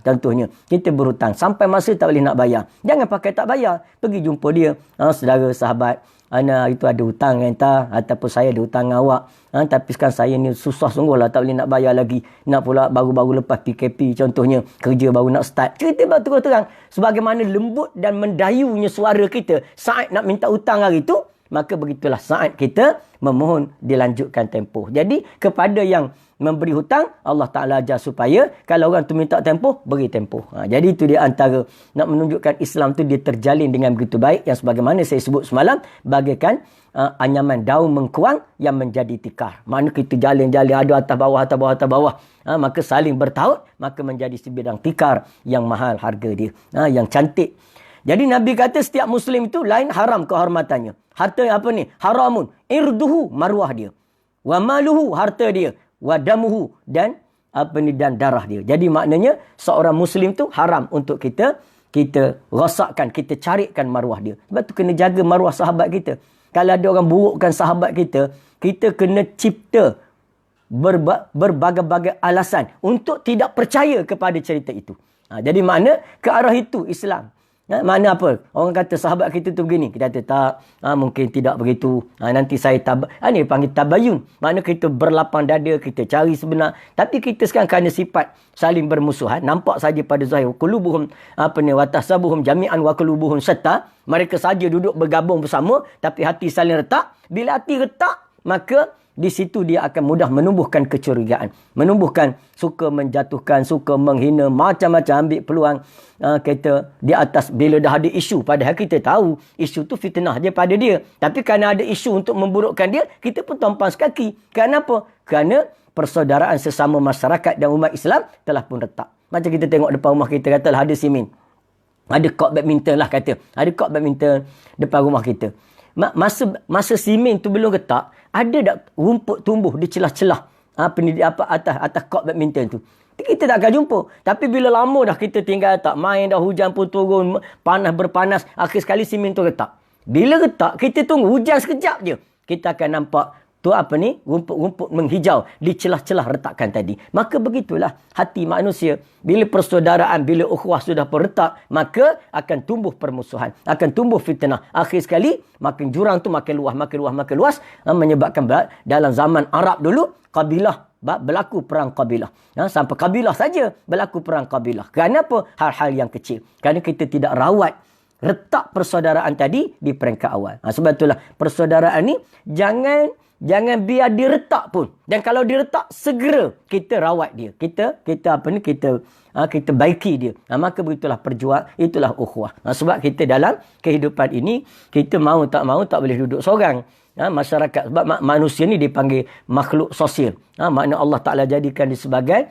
Speaker 3: Sampai masa tak boleh nak bayar. Jangan pakai tak bayar. Pergi jumpa dia. Saudara, sahabat. Ana itu ada hutang dengan kita. Ataupun saya ada hutang dengan awak. Tapi sekarang saya ni susah sungguh lah. Tak boleh nak bayar lagi. Nak pula baru-baru lepas PKP contohnya. Kerja baru nak start. Cerita terus-terang. Sebagaimana lembut dan mendayunya suara kita saat nak minta hutang hari itu. Maka begitulah saat kita memohon dilanjutkan tempoh. Jadi kepada yang memberi hutang, Allah Ta'ala ajar supaya kalau orang tu minta tempoh, beri tempoh. Jadi itu dia antara nak menunjukkan Islam tu dia terjalin dengan begitu baik. Yang sebagaimana saya sebut semalam, bagaikan anyaman daun mengkuang yang menjadi tikar. Mana kita jalin-jalin ada atas bawah. Maka saling bertaut, maka menjadi sebidang tikar yang mahal harga dia. Yang cantik. Jadi Nabi kata setiap Muslim itu lain haram kehormatannya. Harta apa ni? Haramun. Irduhu, maruah dia. Wa maluhu, harta dia. Wa damuhu, dan dan darah dia. Jadi maknanya seorang Muslim tu haram untuk kita rosakkan, kita carikan maruah dia. Sebab tu kena jaga maruah sahabat kita. Kalau ada orang burukkan sahabat kita, kita kena cipta berbagai-bagai alasan untuk tidak percaya kepada cerita itu. Jadi makna ke arah itu Islam. Mana apa? Orang kata sahabat kita tu begini. Kita kata tak, mungkin tidak begitu. Nanti saya ini panggil tabayun. Mana kita berlapang dada, kita cari sebenar. Tapi kita sekarang kerana sifat saling bermusuhan, nampak saja pada zahir qulubuhum watasabuhum jami'an wa qulubuhum syatta. Mereka saja duduk bergabung bersama tapi hati saling retak. Bila hati retak, maka di situ dia akan mudah menumbuhkan kecurigaan. Menumbuhkan suka menjatuhkan, suka menghina, macam-macam ambil peluang kita di atas bila dah ada isu. Padahal kita tahu isu tu fitnah je pada dia. Tapi kerana ada isu untuk memburukkan dia, kita pun tumpang sekaki. Kenapa? Kerana persaudaraan sesama masyarakat dan umat Islam telah pun retak. Macam kita tengok depan rumah kita, katalah ada simen. Ada court badminton lah kata. Ada court badminton depan rumah kita. Masa simen tu belum retak, ada tak rumput tumbuh di celah-celah atas court badminton tu. Kita tak akan jumpa. Tapi bila lama dah kita tinggal tak main dah, hujan pun turun, berpanas, akhir sekali simen tu retak. Bila retak, kita tunggu hujan sekejap je. Kita akan nampak rumput-rumput menghijau di celah-celah retakan tadi. Maka begitulah hati manusia. Bila persaudaraan, bila ukhuwah sudah retak, maka akan tumbuh permusuhan, akan tumbuh fitnah. Akhir sekali, makin jurang tu makin luas, menyebabkan dalam zaman Arab dulu, kabilah berlaku perang kabilah. Sampai kabilah saja berlaku perang kabilah. Kenapa? Hal-hal yang kecil. Kerana kita tidak rawat retak persaudaraan tadi di peringkat awal. Sebab itulah persaudaraan ni jangan biar diretak pun. Dan kalau diretak, segera kita rawat dia. Kita baiki dia. Maka begitulah perjuang, itulah ukhuwah. Sebab kita dalam kehidupan ini, kita mau tak boleh duduk seorang. Masyarakat, sebab manusia ni dipanggil makhluk sosial. Makna Allah Ta'ala jadikan dia sebagai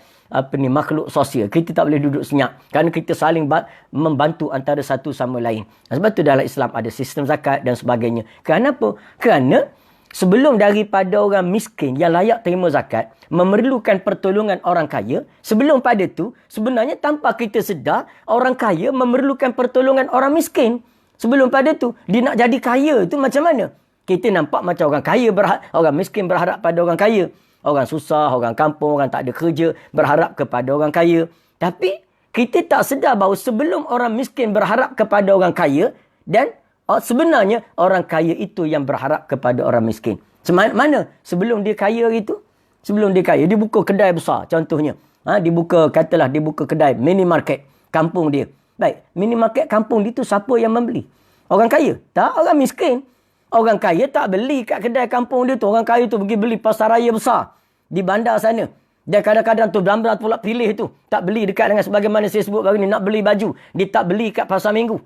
Speaker 3: makhluk sosial. Kita tak boleh duduk senyap. Kerana kita saling membantu antara satu sama lain. Sebab tu dalam Islam ada sistem zakat dan sebagainya. Kenapa? Kerana sebelum daripada orang miskin yang layak terima zakat memerlukan pertolongan orang kaya, sebelum pada tu sebenarnya tanpa kita sedar, orang kaya memerlukan pertolongan orang miskin. Sebelum pada tu, dia nak jadi kaya tu macam mana? Kita nampak macam orang kaya orang miskin berharap pada orang kaya. Orang susah, orang kampung, orang tak ada kerja berharap kepada orang kaya. Tapi kita tak sedar bahawa sebelum orang miskin berharap kepada orang kaya, dan sebenarnya orang kaya itu yang berharap kepada orang miskin. Mana? Sebelum dia kaya itu, sebelum dia kaya, dia buka kedai besar contohnya. Dia buka kedai minimarket kampung dia. Baik, minimarket kampung dia tu siapa yang membeli? Orang kaya? Tak, orang miskin. Orang kaya tak beli kat kedai kampung dia tu. Orang kaya tu pergi beli pasar raya besar di bandar sana. Dan kadang-kadang tu benar-benar pula pilih tu. Tak beli dekat dengan sebagaimana saya sebut baru ni. Nak beli baju, dia tak beli kat pasar minggu.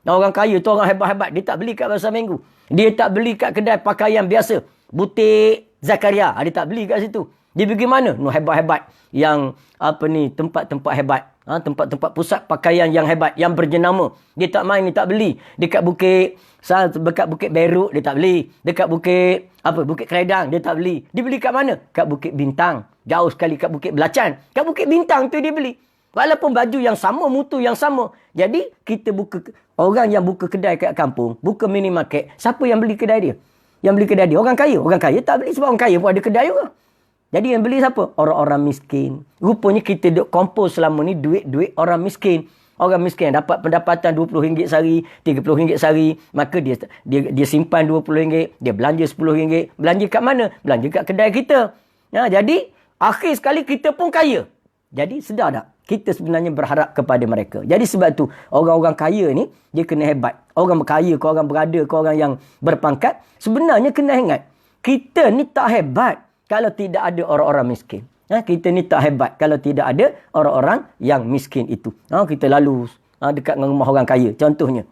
Speaker 3: Orang kaya tu orang hebat-hebat. Dia tak beli kat pasar minggu. Dia tak beli kat kedai pakaian biasa. Butik Zakaria. Dia tak beli kat situ. Dia pergi mana? Hebat-hebat. Yang tempat-tempat hebat. Tempat-tempat pusat pakaian yang hebat, yang berjenama. Dia tak main, dia tak beli. Dekat Bukit Beruk, dia tak beli. Dekat Bukit Keredang, dia tak beli. Dia beli kat mana? Kat Bukit Bintang. Jauh sekali kat Bukit Belacan. Kat Bukit Bintang tu dia beli. Walaupun baju yang sama, mutu yang sama. Jadi, orang yang buka kedai kat kampung, buka minimarket, siapa yang beli kedai dia? Yang beli kedai dia? Orang kaya. Orang kaya tak beli sebab orang kaya pun ada kedai juga. Jadi yang beli siapa? Orang-orang miskin. Rupanya kita duk kompos selama ni duit-duit orang miskin. Orang miskin dapat pendapatan RM20 sehari, RM30 sehari. Maka dia simpan RM20. Dia belanja RM10. Belanja kat mana? Belanja kat kedai kita. Jadi akhir sekali kita pun kaya. Jadi sedar tak? Kita sebenarnya berharap kepada mereka. Jadi sebab tu orang-orang kaya ni dia kena hebat. Orang kaya ke orang berada ke orang yang berpangkat sebenarnya kena ingat. Kita ni tak hebat kalau tidak ada orang-orang miskin. Kita ni tak hebat kalau tidak ada orang-orang yang miskin itu. Kita lalu dekat dengan rumah orang kaya. Contohnya,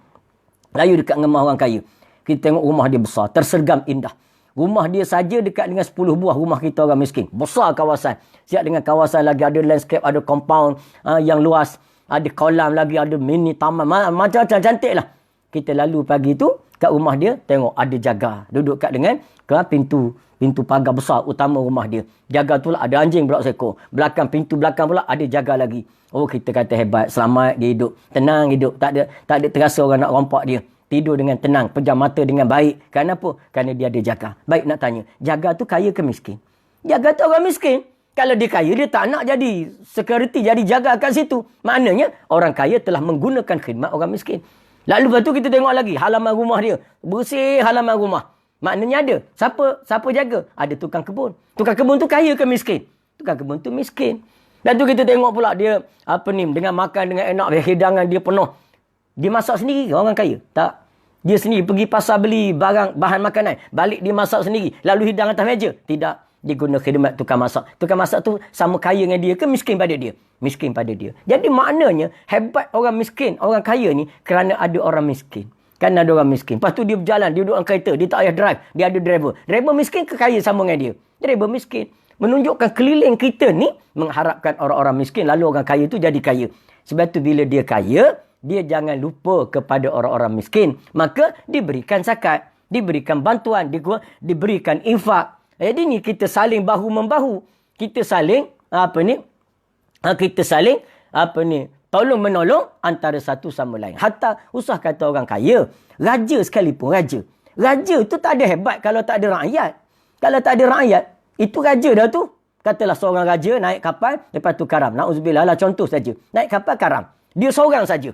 Speaker 3: lalu dekat dengan rumah orang kaya. Kita tengok rumah dia besar, tersergam indah. Rumah dia saja dekat dengan 10 buah rumah kita orang miskin. Besar kawasan. Siap dengan kawasan lagi ada landscape, ada compound yang luas. Ada kolam lagi, ada mini taman. Macam-macam cantik lah. Kita lalu pagi tu, kat rumah dia, tengok ada jaga. Duduk kat dengan pintu pagar besar utama rumah dia. Jaga tu lah ada anjing pula seekor. Pintu belakang pula ada jaga lagi. Oh, kita kata hebat. Selamat dia hidup. Tenang hidup. Tak ada terasa orang nak rompak dia. Tidur dengan tenang. Pejam mata dengan baik. Kenapa? Kerana dia ada jaga. Baik nak tanya. Jaga tu kaya ke miskin? Jaga tu orang miskin. Kalau dia kaya, dia tak nak jadi security, jadi jaga kat situ. Maknanya, orang kaya telah menggunakan khidmat orang miskin. Lalu lepas tu kita tengok lagi halaman rumah dia. Bersih halaman rumah. Maknanya ada. Siapa jaga? Ada tukang kebun. Tukang kebun tu kaya ke miskin? Tukang kebun tu miskin. Dan tu kita tengok pula dia dengan makan dengan enak, hidangan dia penuh. Dia masak sendiri orang kaya? Tak. Dia sendiri pergi pasar beli bahan makanan. Balik dia masak sendiri. Lalu hidang atas meja? Tidak. Dia guna khidmat tukang masak. Tukang masak tu sama kaya dengan dia ke miskin pada dia? Miskin pada dia. Jadi maknanya hebat orang miskin, orang kaya ni kerana ada orang miskin. Kerana ada orang miskin. Lepas tu dia berjalan, dia duduk dalam kereta, dia tak payah drive, dia ada driver. Driver miskin ke kaya sama dengan dia? Driver miskin. Menunjukkan keliling kita ni mengharapkan orang-orang miskin. Lalu orang kaya tu jadi kaya. Sebab tu bila dia kaya, dia jangan lupa kepada orang-orang miskin. Maka diberikan zakat. Diberikan bantuan. Diberikan infak. Jadi ni kita saling bahu-membahu. Kita saling, tolong-menolong antara satu sama lain. Hatta usah kata orang kaya. Raja sekalipun, raja. Raja tu tak ada hebat kalau tak ada rakyat. Kalau tak ada rakyat, itu raja dah tu. Katalah seorang raja naik kapal, lepas tu karam. Na'udzubillah lah, contoh saja. Naik kapal karam. Dia seorang saja.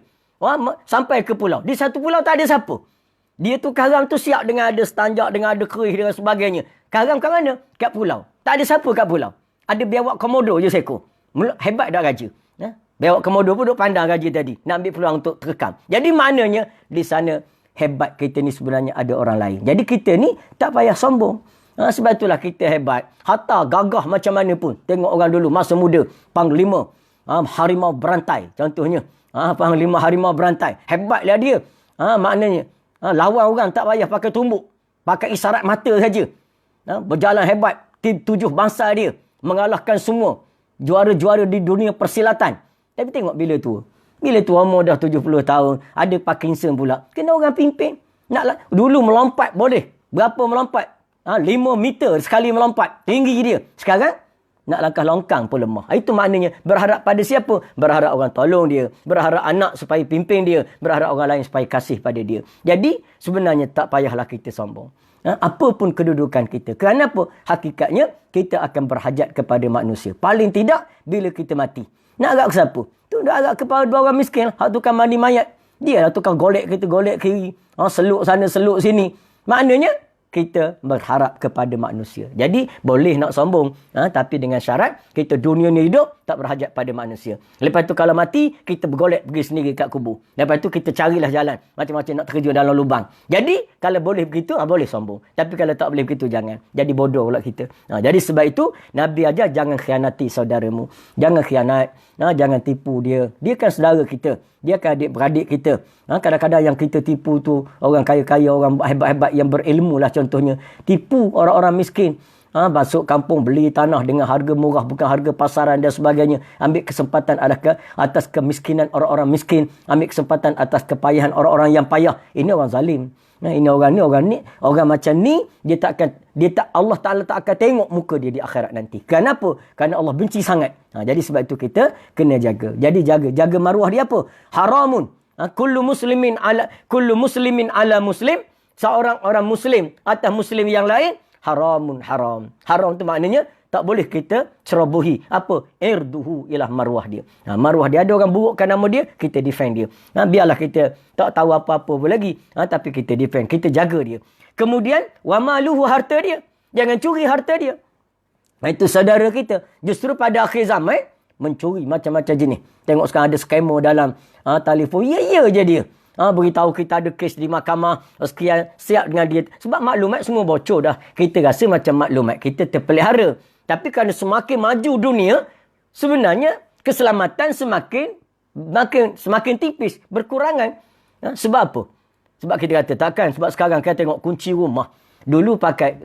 Speaker 3: Sampai ke pulau. Di satu pulau tak ada siapa. Dia tu karam tu siap dengan ada setanjak, dengan ada kerih, dengan sebagainya. Karam kat mana? Kat pulau. Tak ada siapa kat pulau. Ada biawak komodo je seekor. Hebat dah raja. Biawak komodo pun duk pandang raja tadi. Nak ambil peluang untuk terekam. Jadi maknanya di sana hebat kita ni sebenarnya ada orang lain. Jadi kita ni tak payah sombong. Sebab itulah kita hebat. Hatta gagah macam mana pun. Tengok orang dulu masa muda. Panglima. Harimau berantai. Contohnya. Panglima harimau berantai. Hebatlah dia. Maknanya. Lawan orang tak payah pakai tumbuk. Pakai isyarat mata saja. Berjalan hebat. Tim 7 bangsa dia. Mengalahkan semua. Juara-juara di dunia persilatan. Tapi tengok bila tua. Bila tua umur dah 70 tahun. Ada Parkinson pula. Kena orang pimpin. Dulu melompat boleh. Berapa melompat? 5 meter sekali melompat. Tinggi dia. Sekarang, nak langkah longkang pun lemah. Itu maknanya berharap pada siapa? Berharap orang tolong dia. Berharap anak supaya pimpin dia. Berharap orang lain supaya kasih pada dia. Jadi, sebenarnya tak payahlah kita sombong. Apa pun kedudukan kita. Kerana apa? Hakikatnya, kita akan berhajat kepada manusia. Paling tidak, bila kita mati. Nak agak ke siapa? Tu nak agak kepada dua orang miskin. Hak tukang mandi mayat. Dia lah tukang golek kita, golek kiri. Seluk sana, seluk sini. Maknanya, kita berharap kepada manusia. Jadi, boleh nak sombong. Tapi dengan syarat, kita dunia ni hidup, tak berhajat pada manusia. Lepas tu kalau mati, kita bergolek pergi sendiri kat kubur. Lepas tu kita carilah jalan. Macam-macam nak terjun dalam lubang. Jadi, kalau boleh begitu, boleh sombong. Tapi kalau tak boleh begitu, jangan. Jadi bodoh pula kita. Jadi sebab itu, Nabi ajar jangan khianati saudaramu. Jangan khianat. Jangan tipu dia. Dia kan saudara kita. Dia kan adik-beradik kita. Kadang-kadang yang kita tipu tu orang kaya-kaya, orang hebat-hebat yang berilmu lah contohnya. Tipu orang-orang miskin. Masuk kampung beli tanah dengan harga murah, bukan harga pasaran dan sebagainya. Ambil kesempatan atas kemiskinan orang-orang miskin. Ambil kesempatan atas kepayahan orang-orang yang payah. Ini orang zalim. Ini orang macam ni, Allah Ta'ala tak akan tengok muka dia di akhirat nanti. Kenapa? Kerana Allah benci sangat. Jadi sebab itu kita kena jaga. Jadi jaga maruah dia apa? Haramun. Kullu muslimin ala muslim. Seorang orang muslim atas muslim yang lain, haramun haram. Haram tu maknanya tak boleh kita cerobohi. Apa? Irduhu ialah maruah dia. Maruah dia, ada orang burukkan nama dia, kita defend dia. Biarlah kita tak tahu apa-apa pun lagi. Tapi kita defend, kita jaga dia. Kemudian, wamaluhu, harta dia. Jangan curi harta dia. Itu saudara kita. Justru pada akhir zaman, mencuri macam-macam jenis. Tengok sekarang ada scammer dalam telefon. Ya je dia. Beritahu kita ada kes di mahkamah. Sekian, siap dengan dia. Sebab maklumat semua bocor dah. Kita rasa macam maklumat kita terpelihara. Tapi kerana semakin maju dunia, sebenarnya keselamatan semakin tipis, berkurangan. Sebab apa? Sebab kita kata takkan. Sebab sekarang kita tengok kunci rumah. Dulu tak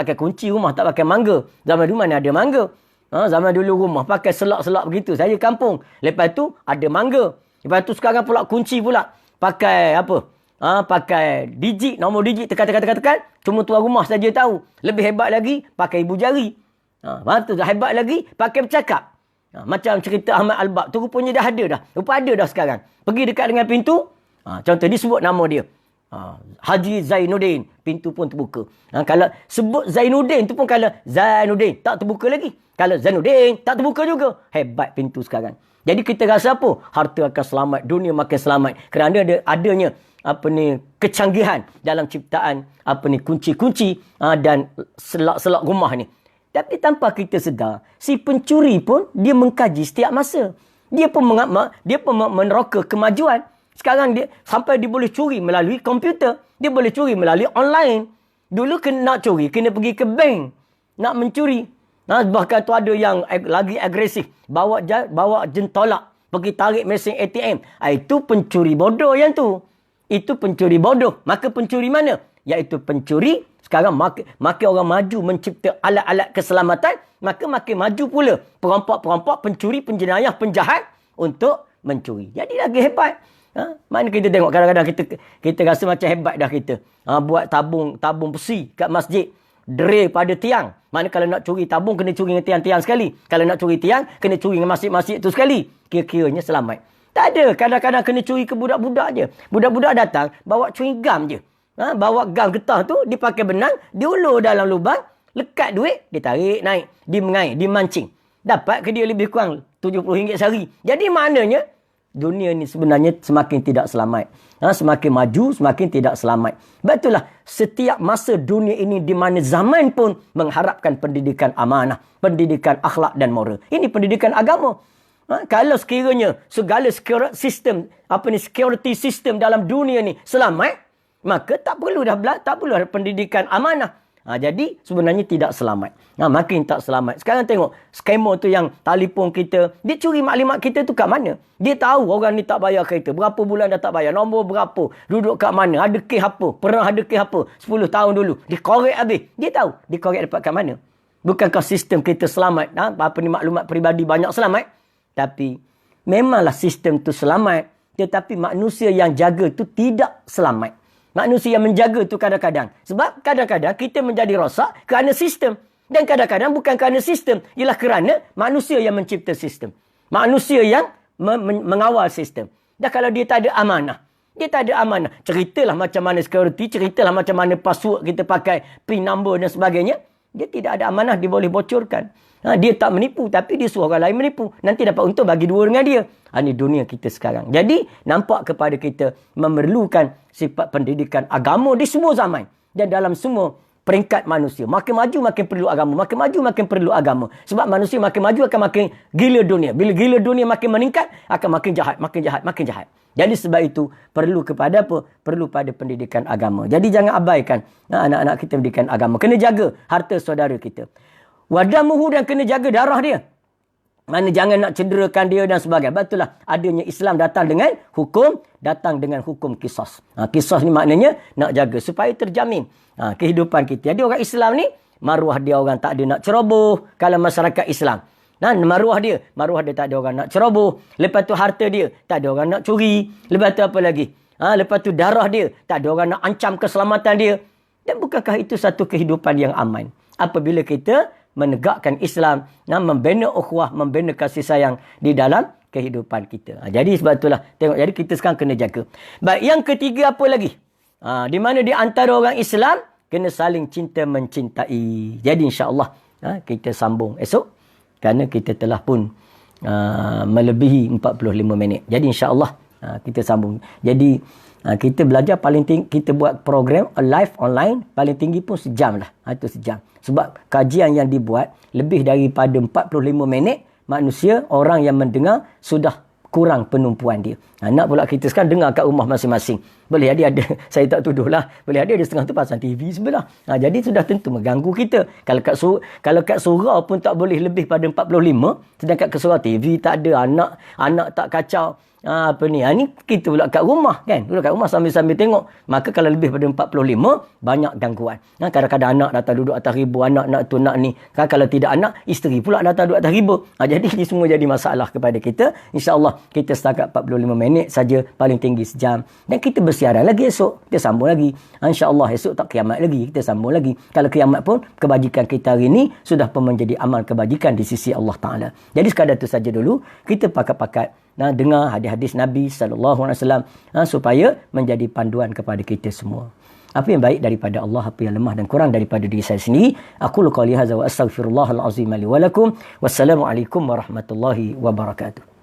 Speaker 3: pakai kunci rumah, tak pakai mangga. Zaman dulu mana ada mangga? Zaman dulu rumah pakai selak-selak begitu saja kampung. Lepas tu ada mangga. Lepas tu sekarang pula kunci pula. Pakai apa? Pakai digit, nombor digit, tekan. Cuma tuan rumah saja tahu. Lebih hebat lagi, pakai ibu jari. Hebat lagi, pakai bercakap. Macam cerita Ahmad Al-Bab tu rupanya dah ada dah. Rupa ada dah sekarang. Pergi dekat dengan pintu. Contoh disebut nama dia. Haji Zainuddin. Pintu pun terbuka. Kalau sebut Zainuddin tu pun kalau Zainuddin tak terbuka lagi. Kalau Zainuddin tak terbuka juga. Hebat pintu sekarang. Jadi kita rasa apa? Harta akan selamat. Dunia makin selamat. Kerana adanya kecanggihan dalam ciptaan kunci-kunci dan selak-selak rumah ni. Tapi tanpa kita sedar, si pencuri pun dia mengkaji setiap masa. Dia pun meneroka kemajuan. Sekarang dia sampai dia boleh curi melalui komputer. Dia boleh curi melalui online. Dulu nak curi, kena pergi ke bank. Nak mencuri. Bahkan tu ada yang lagi agresif. Bawa jentolak. Pergi tarik mesin ATM. Itu pencuri bodoh yang tu. Itu pencuri bodoh. Maka pencuri mana? Iaitu pencuri Sekarang makin orang maju mencipta alat-alat keselamatan, maka makin maju pula perampok-perampok, pencuri, penjenayah, penjahat untuk mencuri. Jadi lagi hebat. Mana kita tengok kadang-kadang kita rasa macam hebat dah kita. Buat tabung besi kat masjid. Dray pada tiang. Mana kalau nak curi tabung, kena curi dengan tiang-tiang sekali. Kalau nak curi tiang, kena curi dengan masjid-masjid tu sekali. Kira-kiranya selamat. Tak ada. Kadang-kadang kena curi ke budak-budak je. Budak-budak datang, bawa chewing gum je. Bawa gam getah tu, dipakai benang, diulur dalam lubang, lekat duit, ditarik naik, dimengais, dimancing. Dapat ke dia lebih kurang RM70 sehari. Jadi maknanya, dunia ni sebenarnya semakin tidak selamat. Semakin maju, semakin tidak selamat. Sebab itulah, setiap masa dunia ini di mana zaman pun mengharapkan pendidikan amanah, pendidikan akhlak dan moral. Ini pendidikan agama. Kalau sekiranya segala security system dalam dunia ni selamat, maka tak perlu dah pendidikan amanah. Jadi sebenarnya tidak selamat. Makin tak selamat. Sekarang tengok skamer tu yang telefon kita, dia curi maklumat kita tu kat mana? Dia tahu orang ni tak bayar kereta, berapa bulan dah tak bayar, nombor berapa, duduk kat mana, ada kes apa, pernah ada kes apa 10 tahun dulu, dikorek habis. Dia tahu dikorek dapat kat mana. Bukankah sistem kita selamat? Apa ni, maklumat peribadi banyak selamat? Tapi memanglah sistem tu selamat, tetapi manusia yang jaga tu tidak selamat. Manusia yang menjaga tu kadang-kadang. Sebab kadang-kadang kita menjadi rosak kerana sistem. Dan kadang-kadang bukan kerana sistem. Ialah kerana manusia yang mencipta sistem. Manusia yang mengawal sistem. Dan kalau dia tak ada amanah. Dia tak ada amanah. Ceritalah macam mana security. Ceritalah macam mana password kita pakai. PIN number dan sebagainya. Dia tidak ada amanah. Dia boleh bocorkan. Dia tak menipu. Tapi dia suruh orang lain menipu. Nanti dapat untung bagi dua dengan dia. Ini dunia kita sekarang. Jadi nampak kepada kita memerlukan sifat pendidikan agama di semua zaman. Dan dalam semua peringkat manusia. Makin maju makin perlu agama. Makin maju makin perlu agama. Sebab manusia makin maju akan makin gila dunia. Bila gila dunia makin meningkat, akan makin jahat, makin jahat, makin jahat. Jadi sebab itu perlu kepada apa? Perlu pada pendidikan agama. Jadi jangan abaikan anak-anak kita pendidikan agama. Kena jaga harta saudara kita. Wadamuhu, dan kena jaga darah dia. Mana jangan nak cederakan dia dan sebagainya. Betullah adanya Islam datang dengan hukum qisas. Qisas ni maknanya nak jaga supaya terjamin kehidupan kita. Jadi orang Islam ni maruah dia orang tak ada nak ceroboh. Kalau masyarakat Islam, maruah dia tak ada orang nak ceroboh. Lepas tu harta dia tak ada orang nak curi. Lepas tu apa lagi? Lepas tu darah dia tak ada orang nak ancam keselamatan dia. Dan bukankah itu satu kehidupan yang aman? Apabila kita menegakkan Islam, membina ukhuwah, membina kasih sayang di dalam kehidupan kita. Jadi sebab itulah tengok, jadi kita sekarang kena jaga. Baik, yang ketiga apa lagi? Di mana di antara orang Islam kena saling cinta mencintai. Jadi insya-Allah kita sambung esok kerana kita telah pun melebihi 45 minit. Jadi insya-Allah kita sambung. Jadi kita belajar paling tinggi, kita buat program live online paling tinggi pun sejam lah. Itu sejam. Sebab kajian yang dibuat lebih daripada 45 minit, manusia, orang yang mendengar sudah kurang penumpuan dia. Nak pula kita sekarang dengar kat rumah masing-masing. Boleh ada, saya tak tuduhlah. Boleh ada setengah tu pasang TV sebelah. Jadi sudah tentu mengganggu kita. Kalau kat surau pun tak boleh lebih pada 45, sedangkan kat surau TV tak ada, anak tak kacau. Ni kita pula kat rumah kan. Duduk kat rumah sambil-sambil tengok. Maka kalau lebih pada 45, banyak gangguan. Kadang-kadang anak datang duduk atas ribu, anak nak tu nak ni. Kalau tidak anak, isteri pula datang duduk atas ribu. Jadi ini semua jadi masalah kepada kita. InsyaAllah kita setakat 45 minit saja, paling tinggi sejam. Dan kita bersiaran lagi esok. Kita sambung lagi. InsyaAllah esok tak kiamat lagi. Kita sambung lagi. Kalau kiamat pun, kebajikan kita hari ini sudah pun menjadi amal kebajikan di sisi Allah Ta'ala. Jadi sekadar itu saja dulu. Kita pakat-pakat dengar hadis-hadis Nabi SAW supaya menjadi panduan kepada kita semua. Apa yang baik daripada Allah, apa yang lemah dan kurang daripada diri saya sendiri. Aqulu qawli hadza wa astaghfirullahal azim li wa lakum. Wassalamualaikum warahmatullahi wabarakatuh.